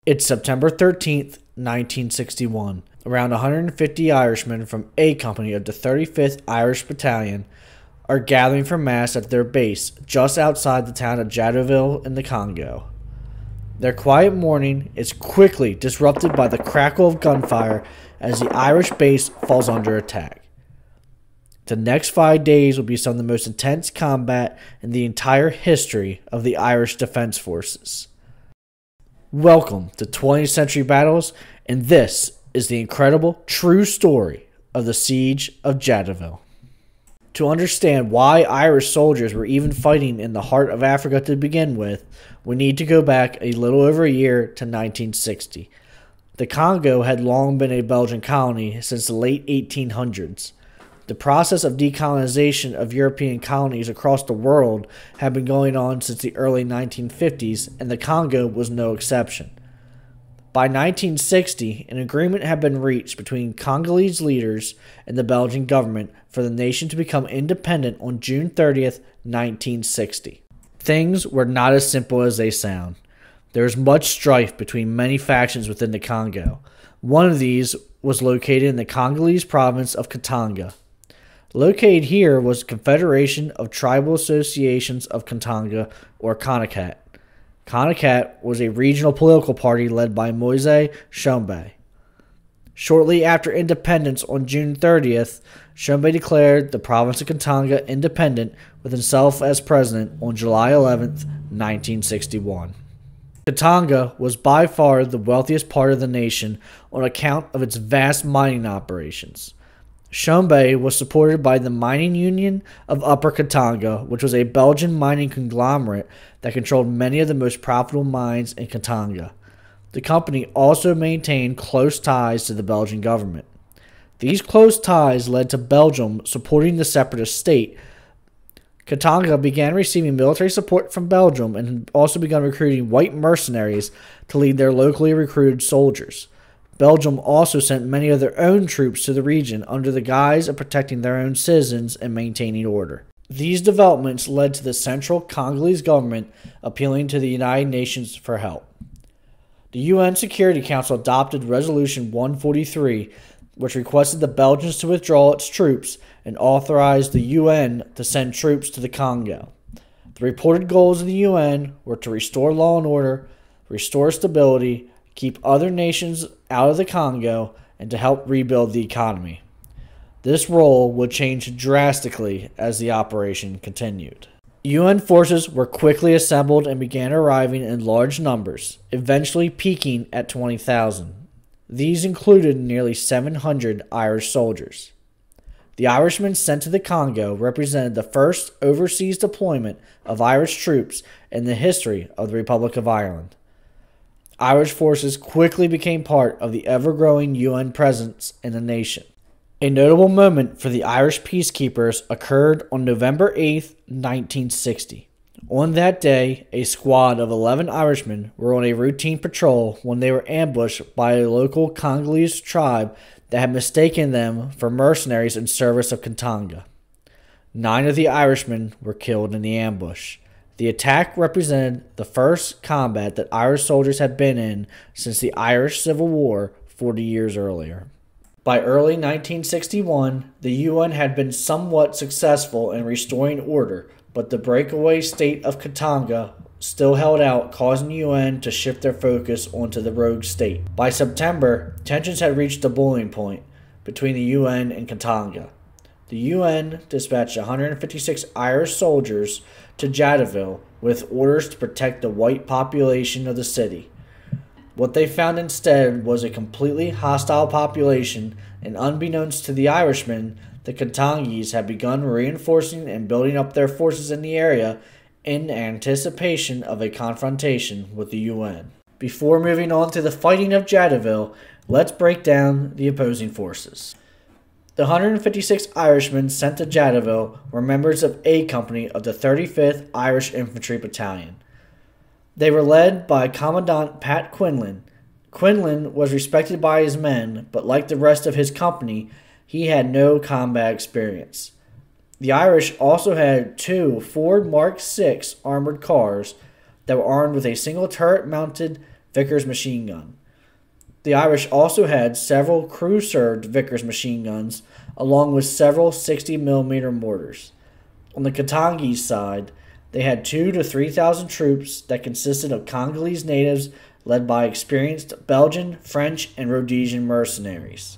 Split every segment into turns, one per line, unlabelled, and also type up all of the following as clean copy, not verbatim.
It's September 13th, 1961. Around 150 Irishmen from A Company of the 35th Irish Battalion are gathering for mass at their base just outside the town of Jadotville in the Congo. Their quiet morning is quickly disrupted by the crackle of gunfire as the Irish base falls under attack. The next 5 days will be some of the most intense combat in the entire history of the Irish Defence Forces. Welcome to 20th Century Battles, and this is the incredible, true story of the Siege of Jadotville. To understand why Irish soldiers were even fighting in the heart of Africa to begin with, we need to go back a little over a year to 1960. The Congo had long been a Belgian colony since the late 1800s. The process of decolonization of European colonies across the world had been going on since the early 1950s, and the Congo was no exception. By 1960, an agreement had been reached between Congolese leaders and the Belgian government for the nation to become independent on June 30th, 1960. Things were not as simple as they sound. There was much strife between many factions within the Congo. One of these was located in the Congolese province of Katanga. Located here was the Confederation of Tribal Associations of Katanga, or CONACAT. CONACAT was a regional political party led by Moise Tshombe. Shortly after independence on June 30th, Tshombe declared the province of Katanga independent with himself as president on July 11th, 1961. Katanga was by far the wealthiest part of the nation on account of its vast mining operations. Tshombe was supported by the Mining Union of Upper Katanga, which was a Belgian mining conglomerate that controlled many of the most profitable mines in Katanga. The company also maintained close ties to the Belgian government. These close ties led to Belgium supporting the separatist state. Katanga began receiving military support from Belgium and also began recruiting white mercenaries to lead their locally recruited soldiers. Belgium also sent many of their own troops to the region under the guise of protecting their own citizens and maintaining order. These developments led to the central Congolese government appealing to the United Nations for help. The UN Security Council adopted Resolution 143, which requested the Belgians to withdraw its troops and authorized the UN to send troops to the Congo. The reported goals of the UN were to restore law and order, restore stability, keep other nations out of the Congo, and to help rebuild the economy. This role would change drastically as the operation continued. UN forces were quickly assembled and began arriving in large numbers, eventually peaking at 20,000. These included nearly 700 Irish soldiers. The Irishmen sent to the Congo represented the first overseas deployment of Irish troops in the history of the Republic of Ireland. Irish forces quickly became part of the ever-growing UN presence in the nation. A notable moment for the Irish peacekeepers occurred on November 8, 1960. On that day, a squad of 11 Irishmen were on a routine patrol when they were ambushed by a local Congolese tribe that had mistaken them for mercenaries in service of Katanga. 9 of the Irishmen were killed in the ambush. The attack represented the first combat that Irish soldiers had been in since the Irish Civil War 40 years earlier. By early 1961, the UN had been somewhat successful in restoring order, but the breakaway state of Katanga still held out, causing the UN to shift their focus onto the rogue state. By September, tensions had reached a boiling point between the UN and Katanga. The UN dispatched 156 Irish soldiers to Jadotville with orders to protect the white population of the city. What they found instead was a completely hostile population, and unbeknownst to the Irishmen, the Katangese had begun reinforcing and building up their forces in the area in anticipation of a confrontation with the UN. Before moving on to the fighting of Jadotville, let's break down the opposing forces. The 156 Irishmen sent to Jadotville were members of A Company of the 35th Irish Infantry Battalion. They were led by Commandant Pat Quinlan. Quinlan was respected by his men, but like the rest of his company, he had no combat experience. The Irish also had 2 Ford Mark VI armored cars that were armed with a single turret-mounted Vickers machine gun. The Irish also had several crew-served Vickers machine guns, along with several 60mm mortars. On the Katangese side, they had 2,000 to 3,000 troops that consisted of Congolese natives led by experienced Belgian, French, and Rhodesian mercenaries.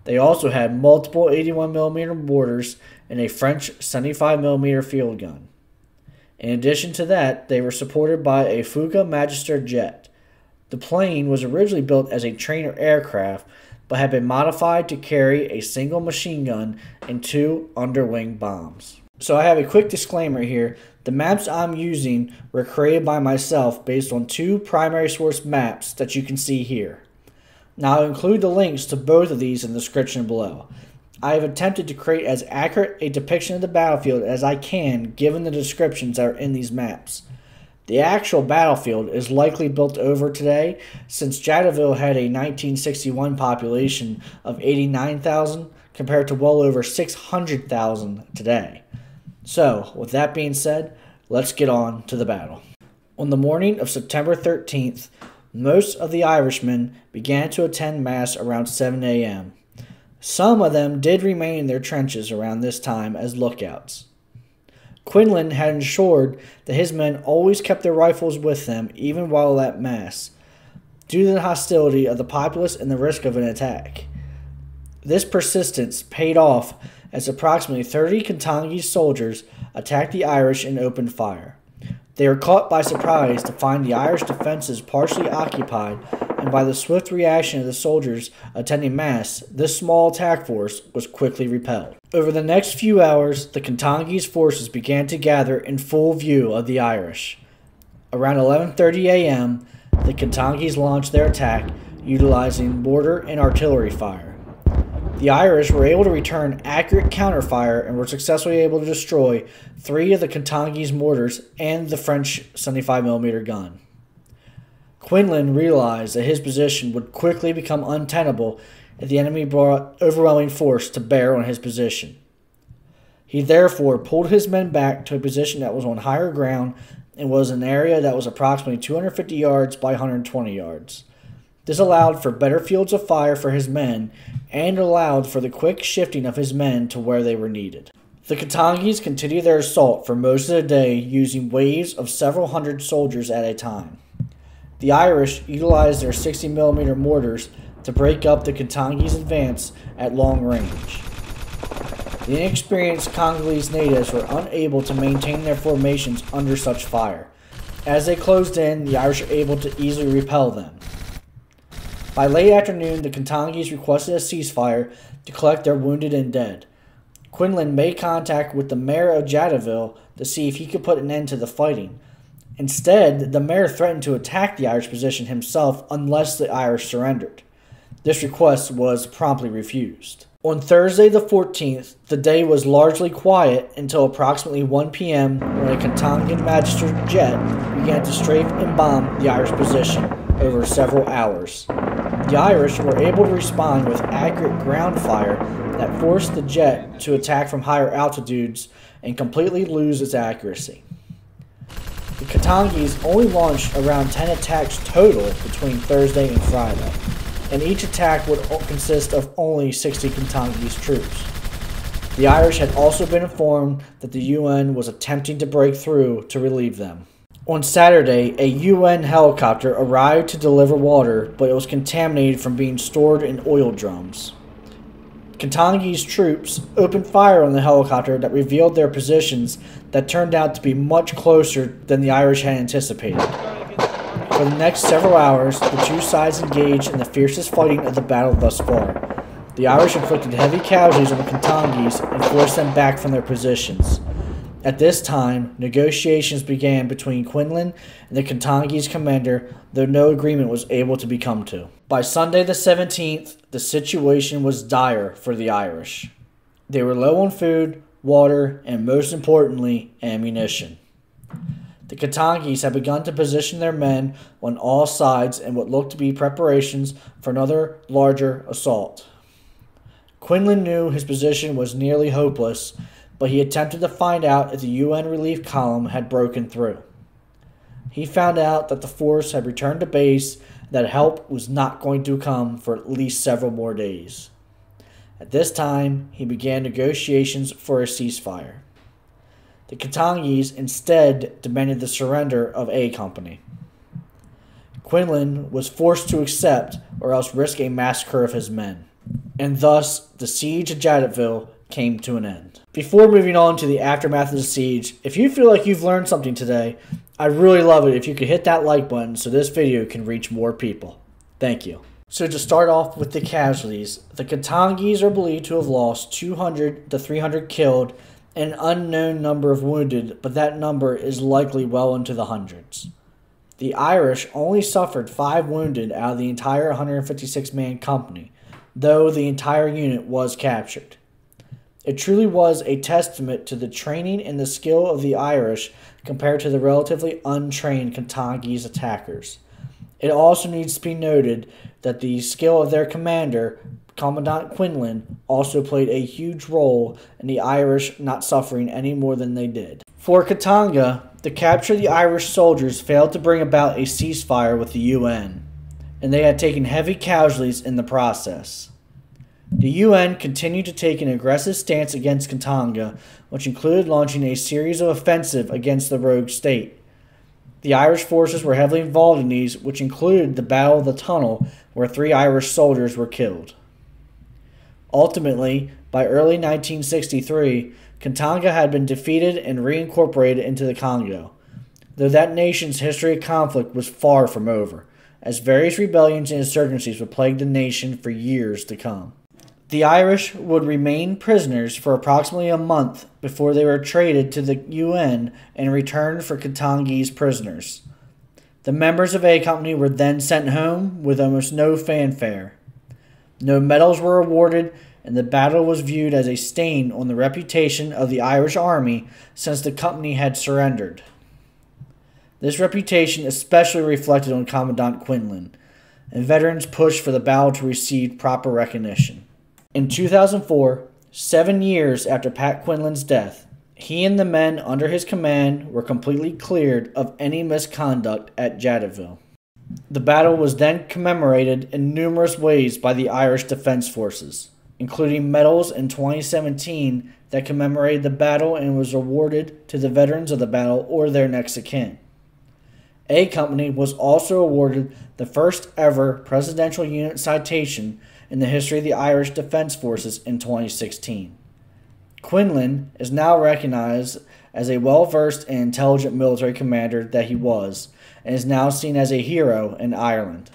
They also had multiple 81mm mortars and a French 75mm field gun. In addition to that, they were supported by a Fuca Magister jet. The plane was originally built as a trainer aircraft, but had been modified to carry a single machine gun and 2 underwing bombs. So I have a quick disclaimer here. The maps I'm using were created by myself based on 2 primary source maps that you can see here. Now I'll include the links to both of these in the description below. I have attempted to create as accurate a depiction of the battlefield as I can given the descriptions that are in these maps. The actual battlefield is likely built over today since Jadotville had a 1961 population of 89,000 compared to well over 600,000 today. So, with that being said, let's get on to the battle. On the morning of September 13th, most of the Irishmen began to attend Mass around 7 a.m. Some of them did remain in their trenches around this time as lookouts. Quinlan had ensured that his men always kept their rifles with them even while at Mass, due to the hostility of the populace and the risk of an attack. This persistence paid off as approximately 30 Katangese soldiers attacked the Irish and opened fire. They were caught by surprise to find the Irish defenses partially occupied, and by the swift reaction of the soldiers attending Mass, this small attack force was quickly repelled. Over the next few hours, the Katangese forces began to gather in full view of the Irish. Around 11:30 a.m., the Katangese launched their attack, utilizing mortar and artillery fire. The Irish were able to return accurate counterfire and were successfully able to destroy 3 of the Katangese mortars and the French 75mm gun. Quinlan realized that his position would quickly become untenable if the enemy brought overwhelming force to bear on his position. He therefore pulled his men back to a position that was on higher ground and was an area that was approximately 250 yards by 120 yards. This allowed for better fields of fire for his men and allowed for the quick shifting of his men to where they were needed. The Katangese continued their assault for most of the day using waves of several hundred soldiers at a time. The Irish utilized their 60mm mortars to break up the Katangese advance at long range. The inexperienced Congolese natives were unable to maintain their formations under such fire. As they closed in, the Irish were able to easily repel them. By late afternoon, the Katangese requested a ceasefire to collect their wounded and dead. Quinlan made contact with the mayor of Jadotville to see if he could put an end to the fighting. Instead, the mayor threatened to attack the Irish position himself unless the Irish surrendered. This request was promptly refused. On Thursday the 14th, the day was largely quiet until approximately 1 p.m. when a Katangan Magister jet began to strafe and bomb the Irish position over several hours. The Irish were able to respond with accurate ground fire that forced the jet to attack from higher altitudes and completely lose its accuracy. The Katangese only launched around 10 attacks total between Thursday and Friday, and each attack would consist of only 60 Katangese troops. The Irish had also been informed that the UN was attempting to break through to relieve them. On Saturday, a UN helicopter arrived to deliver water, but it was contaminated from being stored in oil drums. Katangese troops opened fire on the helicopter that revealed their positions that turned out to be much closer than the Irish had anticipated. For the next several hours, the two sides engaged in the fiercest fighting of the battle thus far. The Irish inflicted heavy casualties on the Katangese and forced them back from their positions. At this time, negotiations began between Quinlan and the Katangese commander, though no agreement was able to be come to. By Sunday the 17th, the situation was dire for the Irish. They were low on food, water, and most importantly, ammunition. The Katangese had begun to position their men on all sides in what looked to be preparations for another larger assault. Quinlan knew his position was nearly hopeless, but he attempted to find out if the UN relief column had broken through. he found out that the force had returned to base, that help was not going to come for at least several more days. At this time, he began negotiations for a ceasefire. The Katangese instead demanded the surrender of A Company. Quinlan was forced to accept or else risk a massacre of his men, and thus the siege of Jadotville came to an end. Before moving on to the aftermath of the siege, if you feel like you've learned something today, I'd really love it if you could hit that like button so this video can reach more people. Thank you. So to start off with the casualties, the Katangese are believed to have lost 200 to 300 killed and an unknown number of wounded, but that number is likely well into the hundreds. The Irish only suffered 5 wounded out of the entire 156-man company, though the entire unit was captured. It truly was a testament to the training and the skill of the Irish compared to the relatively untrained Katangese attackers. It also needs to be noted that the skill of their commander, Commandant Quinlan, also played a huge role in the Irish not suffering any more than they did. For Katanga, the capture of the Irish soldiers failed to bring about a ceasefire with the UN, and they had taken heavy casualties in the process. The UN continued to take an aggressive stance against Katanga, which included launching a series of offensives against the rogue state. The Irish forces were heavily involved in these, which included the Battle of the Tunnel, where 3 Irish soldiers were killed. Ultimately, by early 1963, Katanga had been defeated and reincorporated into the Congo, though that nation's history of conflict was far from over, as various rebellions and insurgencies would plague the nation for years to come. The Irish would remain prisoners for approximately a month before they were traded to the UN and returned for Katangese prisoners. The members of A Company were then sent home with almost no fanfare. No medals were awarded, and the battle was viewed as a stain on the reputation of the Irish Army since the company had surrendered. This reputation especially reflected on Commandant Quinlan, and veterans pushed for the battle to receive proper recognition. In 2004, 7 years after Pat Quinlan's death, he and the men under his command were completely cleared of any misconduct at Jadotville. The battle was then commemorated in numerous ways by the Irish Defence Forces, including medals in 2017 that commemorated the battle and was awarded to the veterans of the battle or their next of kin. A Company was also awarded the first ever Presidential Unit Citation in the history of the Irish Defence Forces in 2016. Quinlan is now recognized as a well-versed and intelligent military commander that he was, and is now seen as a hero in Ireland.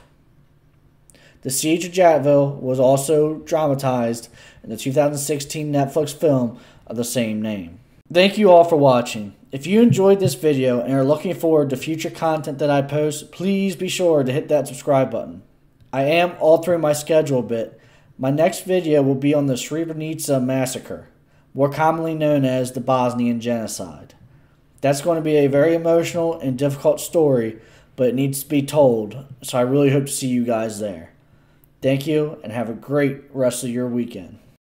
The Siege of Jadotville was also dramatized in the 2016 Netflix film of the same name. Thank you all for watching. If you enjoyed this video and are looking forward to future content that I post, please be sure to hit that subscribe button. I am altering my schedule a bit. My next video will be on the Srebrenica massacre, more commonly known as the Bosnian Genocide. That's going to be a very emotional and difficult story, but it needs to be told, so I really hope to see you guys there. Thank you, and have a great rest of your weekend.